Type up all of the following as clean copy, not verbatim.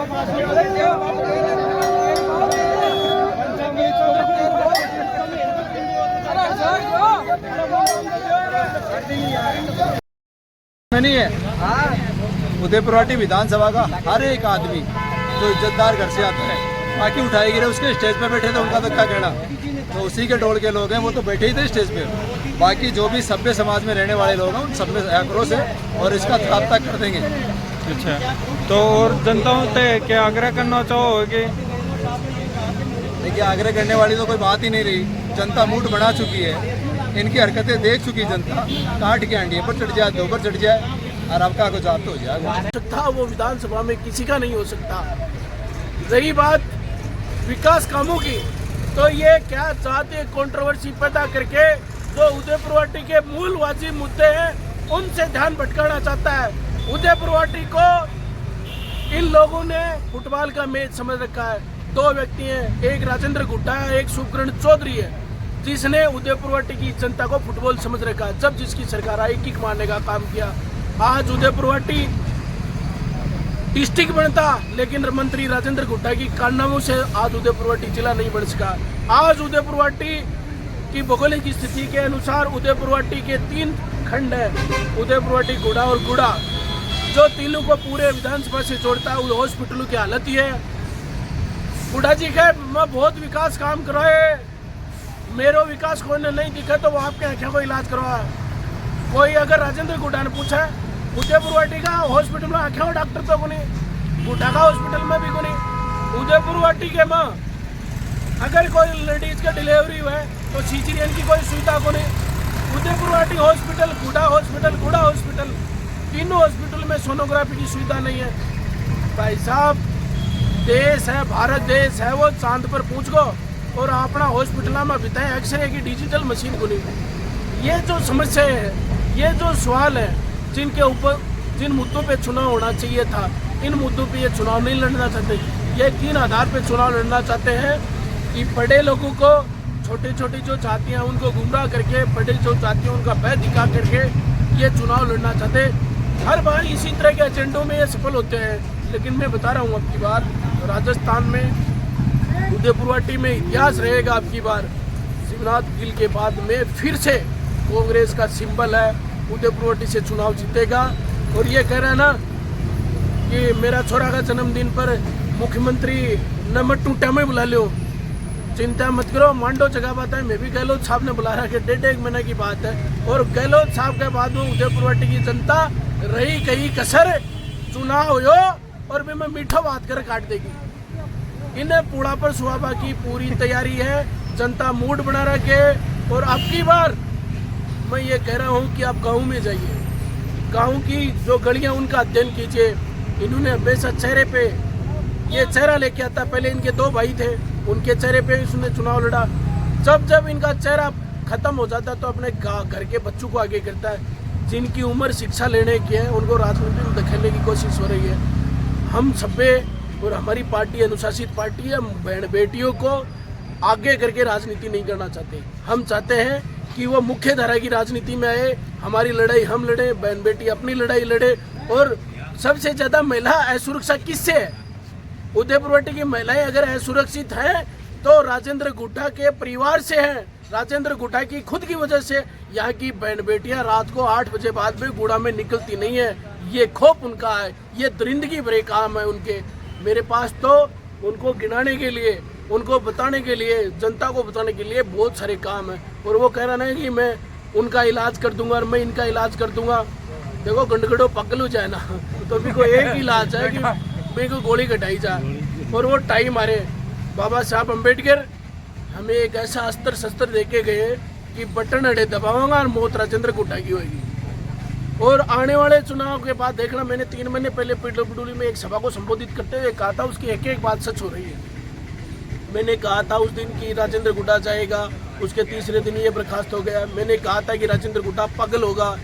नहीं है उदयपुरवाटी विधानसभा का हर एक आदमी जो इज्जतदार घर से आता है, बाकी उठाए गिरे उसके स्टेज पे बैठे थे, उनका तो क्या कहना। तो उसी के टोल के लोग हैं, वो तो बैठे ही थे स्टेज पे। बाकी जो भी सभ्य समाज में रहने वाले लोग हैं उन सब में आक्रोश है और इसका खात्मा कर देंगे। अच्छा, तो और जनताओं से क्या आग्रह करना चाहोगे? देखिए, आग्रह करने वाली तो कोई बात ही नहीं रही। जनता मूड बना चुकी है, इनकी हरकतें देख चुकी जनता। काट के अंडिया पर चढ़ जाए, दो पर चढ़ जाए और आपका कुछ आप तो हो जाएगा। वो विधानसभा में किसी का नहीं हो सकता। रही बात विकास कामों की, तो ये क्या चाहते हैं, कंट्रोवर्सी पैदा करके जो उदयपुरवाटी के मूलवादी मुद्दे हैं उनसे ध्यान भटकाना चाहता है। उदयपुरवाटी को इन लोगों ने फुटबॉल का मैच समझ रखा है। दो व्यक्ति हैं, एक राजेंद्र गुट्टा है, एक सुखकरण चौधरी है, जिसने उदयपुरवाटी की जनता को फुटबॉल समझ रखा है। जब जिसकी सरकार आई, किक मारने का काम किया। आज उदयपुरवाटी डिस्ट्रिक्ट बनता, लेकिन मंत्री राजेंद्र गुट्टा की कारनामों से आज उदयपुरवाटी जिला नहीं बन सका। आज उदयपुरवाटी की भौगोलिक स्थिति के अनुसार उदयपुरवाटी के 3 खंड है, उदयपुरवाटी, गुड़ा और गुड़ा, जो तीनों को पूरे विधानसभा से जोड़ता है। हॉस्पिटलों की हालत ये है। गुड़ा जी के मैं बहुत विकास काम करवाए, मेरो विकास कोई ने नहीं दिखा तो वो आपके आँखों को इलाज करवाया। कोई अगर राजेंद्र गुड्डा ने पूछा उदयपुरवाटी का हॉस्पिटल में आँखों डॉक्टर तो कोनी, गुड्डा का हॉस्पिटल में भी कोनी। उदयपुरवाटी के माँ अगर कोई लेडीज का डिलीवरी हुआ तो सीजरियन की कोई सुविधा कोनी। उदयपुरवाटी हॉस्पिटल, गुड़ा हॉस्पिटल, तीनों हॉस्पिटल में सोनोग्राफी की सुविधा नहीं है। भाई साहब, देश है, भारत देश है, वो चांद पर पूछ गो और अपना हॉस्पिटल में बिताए एक्सरे की डिजिटल मशीन को नहीं। ये जो समस्या है, ये जो सवाल है, जिनके ऊपर जिन मुद्दों पे चुनाव होना चाहिए था, इन मुद्दों पे ये चुनाव नहीं लड़ना चाहते। ये 3 आधार पे चुनाव लड़ना चाहते हैं कि बड़े लोगों को, छोटे छोटे जो जाति हैं उनको गुमराह करके, बड़े जो जाति हैं उनका भय दिखा करके ये चुनाव लड़ना चाहते। हर बार इसी तरह के एजेंडों में ये सफल होते हैं। लेकिन मैं बता रहा हूँ, अब की बार राजस्थान में उदयपुरवाटी में इतिहास रहेगा। अब की बार शिवनाथ गिल के बाद में फिर से कांग्रेस का सिंबल है, उदयपुरवाटी से चुनाव जीतेगा। और ये कह रहा है ना कि मेरा छोरा का जन्मदिन पर मुख्यमंत्री नंबर 2 में बुला लो, चिंता मत करो, मांडो जगह बात है। मैं भी गहलोत साहब ने बुला रहा है, 1.5 महीने की बात है। और गहलोत साहब के बाद में उदयपुरवाटी की जनता रही कहीं कसर, चुनाव हो और भी मैं मीठा बात कर काट देगी। इन्हें पूरा पर सुहाबा की पूरी तैयारी है, जनता मूड बना रखे। और अब की बार मैं ये कह रहा हूँ कि आप गाँव में जाइए, गाँव की जो गलियाँ उनका अध्ययन कीजिए। इन्होंने हमेशा चेहरे पे ये चेहरा लेके आता। पहले इनके 2 भाई थे, उनके चेहरे पे इसने चुनाव लड़ा। जब इनका चेहरा खत्म हो जाता है तो अपने घर के बच्चों को आगे करता है। जिनकी उम्र शिक्षा लेने की है उनको राजनीति में धकेलने की कोशिश हो रही है। हम सभ्य और हमारी पार्टी अनुशासित पार्टी है। बहन बेटियों को आगे करके राजनीति नहीं करना चाहते। हम चाहते हैं कि वो मुख्य धारा की राजनीति में आए, हमारी लड़ाई हम लड़े, बहन बेटी अपनी लड़ाई लड़े। और सबसे ज्यादा महिला असुरक्षा किससे है? उदयपुरवाटी की महिलाएं अगर असुरक्षित हैं तो राजेंद्र गुट्टा के परिवार से हैं। राजेंद्र गुट्टा की खुद की वजह से यहाँ की बहन बेटियां रात को 8 बजे बाद में गुड़ा में निकलती नहीं है। ये खौफ उनका है, ये दरिंदगी भरे काम है उनके। मेरे पास तो उनको गिनाने के लिए, उनको बताने के लिए, जनता को बताने के लिए बहुत सारे काम है। और वो कह रहा है कि मैं उनका इलाज कर दूंगा और मैं इनका इलाज कर दूंगा। देखो, गंडगड़ो पकड़ हो जाए ना तो भी कोई एक इलाज है कि मेरे को गोली कटाई जाए। और वो टाइम मारे। बाबा साहब अम्बेडकर हमें एक ऐसा अस्त्र शस्त्र देके गए कि बटन अड़े दबाऊंगा और मौत राजेंद्र गुट्टा की होगी। और आने वाले चुनाव के बाद देखना, मैंने 3 महीने पहले पीडब्ल्यूडी में एक सभा को संबोधित करते हुए कहा था, उसकी एक बात सच हो रही है। मैंने कहा था उस दिन कि राजेंद्र गुट्टा जाएगा, उसके तीसरे दिन ये बर्खास्त हो गया। मैंने कहा था कि राजेंद्र गुट्टा पागल होगा,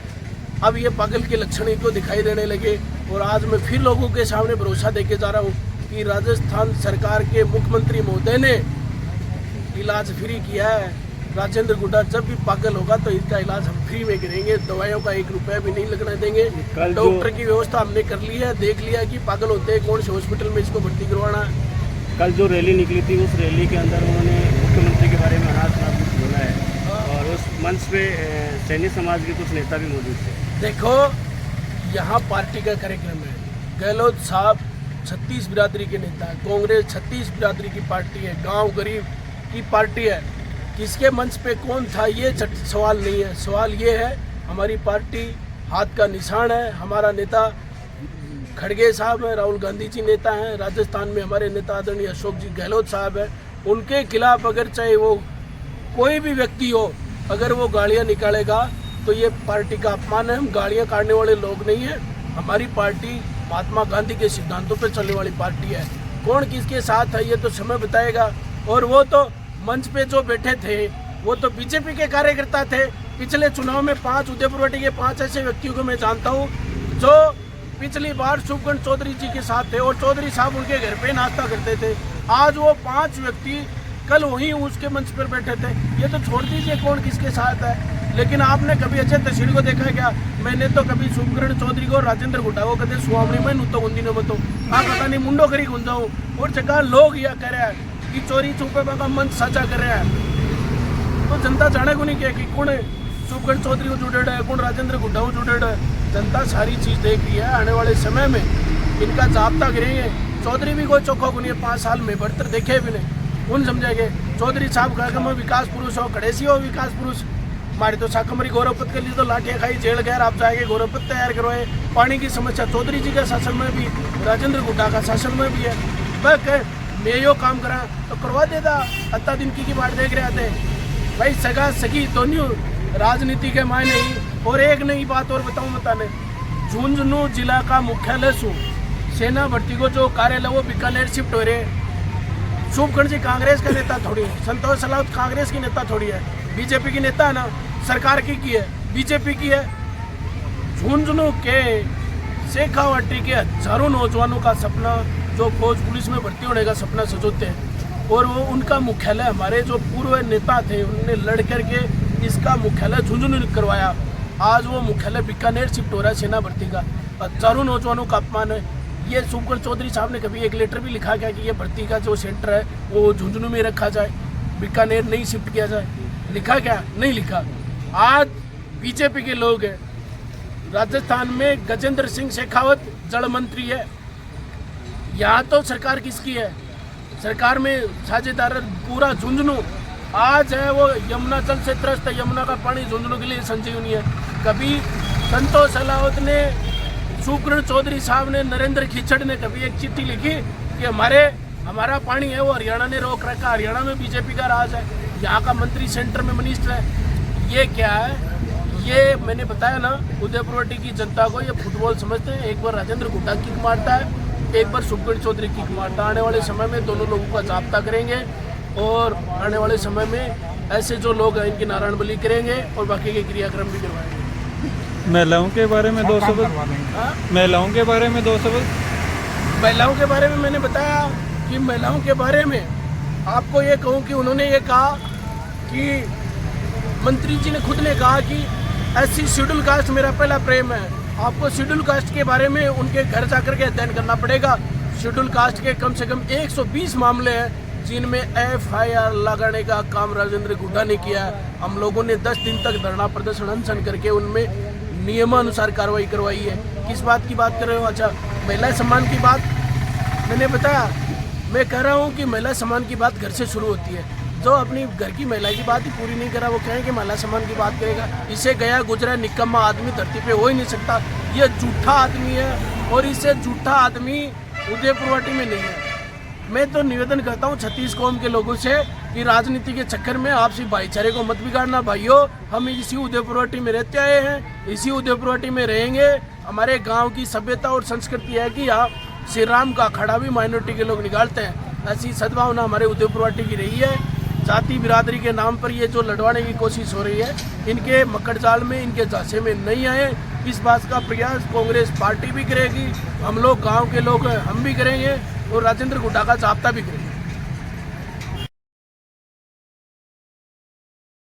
अब ये पागल के लक्षण इनको दिखाई देने लगे। और आज मैं फिर लोगों के सामने भरोसा देके जा रहा हूँ कि राजस्थान सरकार के मुख्यमंत्री महोदय ने इलाज फ्री किया है। राजेंद्र गुड्डा जब भी पागल होगा तो इसका इलाज हम फ्री में करेंगे, दवाइयों का 1 रुपया भी नहीं लगने देंगे। डॉक्टर की व्यवस्था हमने कर ली है, देख लिया कि पागल होते हैं कौन से हॉस्पिटल में इसको भर्ती करवाना है। कल जो रैली निकली थी उस रैली के अंदर उन्होंने मुख्यमंत्री के बारे में अनाज कुछ बोला है और उस मंच पे सैनी समाज के कुछ नेता भी मौजूद थे। देखो यहाँ पार्टी का कार्यक्रम है, गहलोत साहब 36 बिरादरी के नेता है, कांग्रेस 36 बिरादरी की पार्टी है, गांव गरीब की पार्टी है। किसके मंच पे कौन था ये सवाल नहीं है, सवाल ये है हमारी पार्टी हाथ का निशान है। हमारा नेता खड़गे साहब हैं, राहुल गांधी जी नेता हैं, राजस्थान में हमारे नेता आदरणीय अशोक जी गहलोत साहब हैं। उनके खिलाफ अगर चाहे वो कोई भी व्यक्ति हो, अगर वो गालियाँ निकालेगा तो ये पार्टी का अपमान है। हम गालियाँ काटने वाले लोग नहीं हैं। हमारी पार्टी महात्मा गांधी के सिद्धांतों पर चलने वाली पार्टी है। कौन किसके साथ है ये तो समय बताएगा। और वो तो मंच पे जो बैठे थे वो तो बीजेपी के कार्यकर्ता थे। पिछले चुनाव में 5 उदयपुरवाटी के 5 ऐसे व्यक्तियों को मैं जानता हूँ जो पिछली बार शुभगण चौधरी जी के साथ थे और चौधरी साहब उनके घर पे नाश्ता करते थे। आज वो 5 व्यक्ति कल वहीं उसके मंच पर बैठे थे। ये तो छोड़ दीजिए कौन किसके साथ है, लेकिन आपने कभी अजय तहसील को देखा क्या? मैंने तो कभी शुभकरण चौधरी को, राजेंद्र गुड्डा को कदे सुहावनी में नुतो गुंदी ने बतो आप पता नहीं मुंडो करी गुंजाऊँ। और जगह लोग यह कह रहे हैं कि चोरी छुपे का मंच साझा कर रहे हैं, तो जनता जाने को नहीं किया कि कौन शुभकरण चौधरी को जुड़े है, कौन राजेंद्र गुड्डा को जुड़े है। जनता सारी चीज़ देख रही है। आने वाले समय में इनका जाब्ता गिरेंगे। चौधरी भी कोई चौखा को नहीं है, 5 साल में बढ़तर देखे भी नहीं, उन समझेंगे। चौधरी साहब कहा मैं विकास पुरुष हो, खड़े सी हो विकास पुरुष। हमारे तो साकमरी गौरवपत के लिए तो लाठियाँ खाई जेल गैर, आप जाएंगे गौरवपत तैयार करवाए। पानी की समस्या चौधरी जी का शासन में भी, राजेंद्र गुड्डा का शासन में भी है। वह मैं यो काम करा तो करवा देता, अत्ता दिन की बात देख रहे थे भाई। सगा सगी दोनों राजनीति के मायने ही। और एक नई बात और बताऊं बताने, झुंझुनू जिला का मुख्यालय सेना भर्ती को जो कार्यालय वो बीकानेर शिफ्ट हो रहे। शुभकरण जी कांग्रेस का नेता थोड़ी है, संतोष सलावत कांग्रेस की नेता थोड़ी है, बीजेपी की नेता है ना, सरकार की है, बीजेपी की है। झुंझुनू के शेखावाटी के हजारों नौजवानों का सपना जो फौज पुलिस में भर्ती होने का सपना सजोते हैं, और वो उनका मुख्यालय हमारे जो पूर्व नेता थे उन्होंने लड़ करके इसका मुख्यालय झुंझुनू करवाया। आज वो मुख्यालय बीकानेर शिफ्ट हो रहा है सेना भर्ती का। हजारों नौजवानों का अपमान है। ये शुभकरण चौधरी साहब ने कभी एक लेटर भी लिखा क्या कि ये भर्ती का जो सेंटर है वो झुंझुनू में रखा जाए, बीकानेर नहीं शिफ्ट किया जाए? लिखा क्या? नहीं लिखा। आज बीजेपी के लोग हैं, राजस्थान में गजेंद्र सिंह शेखावत जल मंत्री है। यहाँ तो सरकार किसकी है? सरकार में साझेदार पूरा झुंझुनू। आज है वो यमुना जल से त्रस्त है, यमुना का पानी झुंझुनू के लिए संजीवनी है। कभी संतोष सलावत ने, शुभकरण चौधरी साहब ने, नरेंद्र खिचड़ ने कभी एक चिट्ठी लिखी कि हमारा पानी है वो हरियाणा ने रोक रखा, हरियाणा में बीजेपी का राज है, यहाँ का मंत्री सेंटर में मिनिस्टर है। ये क्या है? ये मैंने बताया ना, उदयपुरवाटी की जनता को ये फुटबॉल समझते हैं। एक बार राजेंद्र गुड्डा किक मारता है, एक बार शुभकरण चौधरी किक मारता। आने वाले समय में दोनों लोगों का जाब्ता करेंगे और आने वाले समय में ऐसे जो लोग हैं इनकी नारायण बलि करेंगे और बाकी के क्रियाक्रम भी करवाएंगे। महिलाओं के बारे में 2 शब्द, महिलाओं के बारे में 2 शब्द। महिलाओं के बारे में मैंने बताया कि महिलाओं के बारे में आपको ये कहूँ कि उन्होंने ये कहा कि मंत्री जी ने खुद ने कहा कि SC शेड्यूल कास्ट मेरा पहला प्रेम है। आपको शेड्यूल कास्ट के बारे में उनके घर जाकर के अध्ययन करना पड़ेगा। शेड्यूल कास्ट के कम से कम 120 मामले हैं जिनमें FIR लगाने का काम राजेंद्र गुड्डा ने किया है। हम लोगों ने 10 दिन तक धरना प्रदर्शन अनशन करके उनमें नियमानुसार कार्रवाई करवाई है। किस बात की बात कर रहे हो? अच्छा, महिला सम्मान की बात मैंने बताया। मैं कह रहा हूँ कि महिला सम्मान की बात घर से शुरू होती है। जो अपनी घर की महिला की बात ही पूरी नहीं करा वो कहें कि महिला सम्मान की बात करेगा। इसे गया गुजरा निकम्मा आदमी धरती पे हो ही नहीं सकता। ये झूठा आदमी है और इसे झूठा आदमी उदयपुरवाटी में नहीं है। मैं तो निवेदन करता हूँ 36 कौम के लोगों से कि राजनीति के चक्कर में आपसी भाईचारे को मत बिगाड़ना भाइयों। हम इसी उदयपुरवाटी में रहते आए हैं, इसी उदयपुरवाटी में रहेंगे। हमारे गांव की सभ्यता और संस्कृति है कि यहाँ श्री राम का अखाड़ा भी माइनॉरिटी के लोग निकालते हैं। ऐसी सद्भावना हमारे उदयपुरवाटी की रही है। जाति बिरादरी के नाम पर ये जो लड़वाने की कोशिश हो रही है, इनके मकड़ जाल में, इनके झांसे में नहीं आए। इस बात का प्रयास कांग्रेस पार्टी भी करेगी, हम लोग गांव के लोग हैं हम भी करेंगे और राजेंद्र गुड्डा का जाब्ता भी करेंगे।